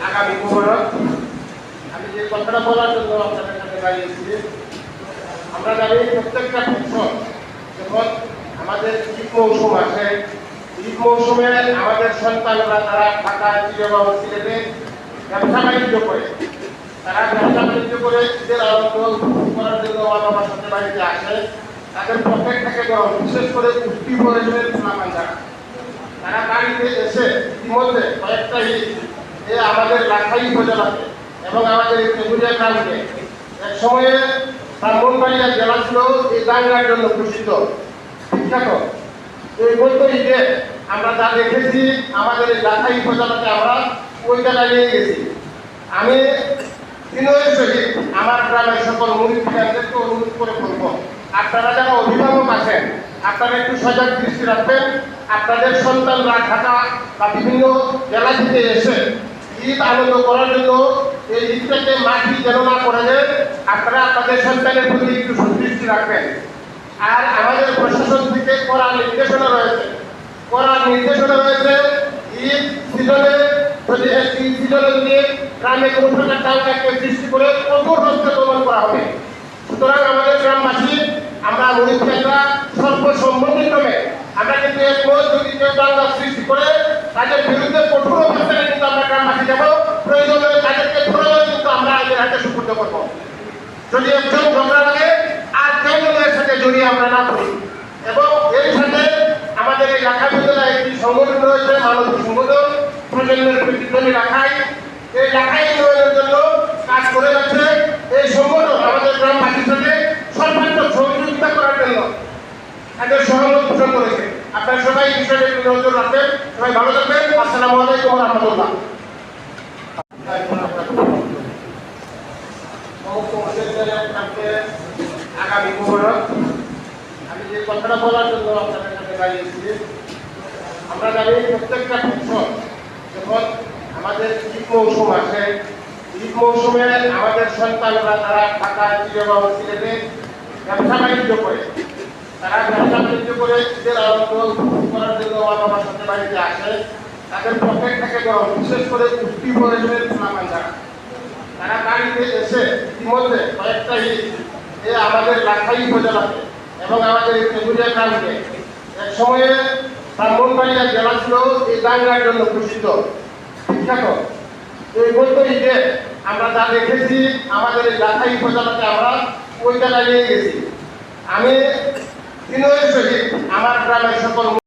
আগামী মোবারক আমি যে কথাটা বলার জন্য আপনাদের সাথে দাঁড়িয়েছি, আমরা জানি প্রত্যেকটা বছর যখন আমাদের ঈদ মৌসুম আসে, ঈদ মৌসুমে আমাদের সন্তানরা তারা ঢাকায় চিড়িয়াখানা সিলেটে ব্যবসা বাণিজ্য করে, তারা ব্যবসা বাণিজ্য করে ঈদের আনন্দ করার জন্য আমার সাথে বাড়িতে আসে। তাদের পকেট থেকে বিশেষ করে পুষ্টি প্রয়োজনের ফলাফল তারা বাড়িতে এসে ইতিমধ্যে কয়েকটা ঈদ আমাদের লাখাই উপজেলাতে এবং আমাদের তেঁতুলিয়া গ্রামকে এক সময়ে ব্রাহ্মণবাড়িয়া জেলা ছিল এই দাঙ্গার জন্য প্রসিদ্ধ বিখ্যাত। এই বলতে ঈদে আমরা যা দেখেছি আমাদের এই লাখাই উপজেলাতে আমরা ওই জায়গায় নিয়ে গেছি। আমি বিনয়ের সহিত আমার গ্রামের সকল মুরিদদেরকে অনুরোধ করে বলবো, আপনারা যারা অভিভাবক আছেন আপনারা একটু সজাগ দৃষ্টি রাখবেন। আপনাদের সন্তানরা ঢাকা বা বিভিন্ন জেলা থেকে এসে ঈদ আনন্দ করার জন্য এই ঈদটাকে মাটি যেন না করে দেন, আপনারা আপনাদের সন্তানের প্রতি একটু সুদৃষ্টি রাখবেন। আর আমাদের প্রশাসন থেকে কড়া নির্দেশনা রয়েছে ঈদ সিজনে যদি একটি সিজনে দিয়ে গ্রামে কোনো প্রকার দাঙ্গাকে সৃষ্টি করে কঠোর হস্তে দমন করা হবে। সুতরাং আমাদের গ্রামবাসী আমরা মুরিদরা সর্বসম্মতিক্রমে আমরা কিন্তু একমত, যদি কেউ দাঙ্গা সৃষ্টি করে তাদের বিরুদ্ধে কঠোর অবস্থানে কিন্তু আমরা গ্রামবাসী যাব, প্রয়োজনে তাদেরকে ধরে কিন্তু আমরা আইনের হাতে সুপর্দ করবো। যদি একজন ঝগড়া লাগে আর কেউ সাথে জড়িয়ে আমরা না করি। এবং এর সাথে আমাদের এই রাখা জেলায় একটি সংগঠন রয়েছে, মানবিক সংগঠন প্রজন্মের প্রতিদ্বন্দ্বী রাখাই, এই রাখাই উন্নয়নের জন্য কাজ করে যাচ্ছে। এই সংগঠন আমাদের গ্রামবাসীর সাথে সর্বাত্মক সহযোগিতা করার জন্য তাদের সহমত পোষণ করেছে। আপনারা সবাই বিষয়টা একটু নজর রাখবেন। সবাই ভালো থাকবেন। আসসালামু আলাইকুম ওয়া রাহমাতুল্লাহ। আগামী মোবারক আমি যে কথাটা বলার জন্য আপনাদের সাথে দাঁড়িয়েছি, আমরা জানি প্রত্যেকটা বছর যখন আমাদের ঈদ মৌসুম আসে, ঈদ মৌসুমে আমাদের সন্তানরা তারা ঢাকায় চিড়িয়াখানা সিলেটে ব্যবসা বাণিজ্য করে, তারা ব্যবসা বাণিজ্য করে ঈদের আনন্দ করার জন্য আমার সাথে বাড়িতে আসে। তাদের পকেট থেকে বিশেষ করে পুষ্টি প্রয়োজনের ফলাফল তারা বাড়িতে এসে ইতিমধ্যে কয়েকটা ঈদ আমাদের লাখাই উপজেলাতে এবং আমাদের তেঁতুলিয়া গ্রামকে এক সময়ে ব্রাহ্মণবাড়িয়া জেলা ছিল এই দাঙ্গার জন্য প্রসিদ্ধ বিখ্যাত। এই বলতে ঈদে আমরা যা দেখেছি আমাদের এই লাখাই উপজেলাতে আমরা ওই জায়গায় নিয়ে গেছি। আমি বিনয়ের সহিত আমার গ্রামের সকল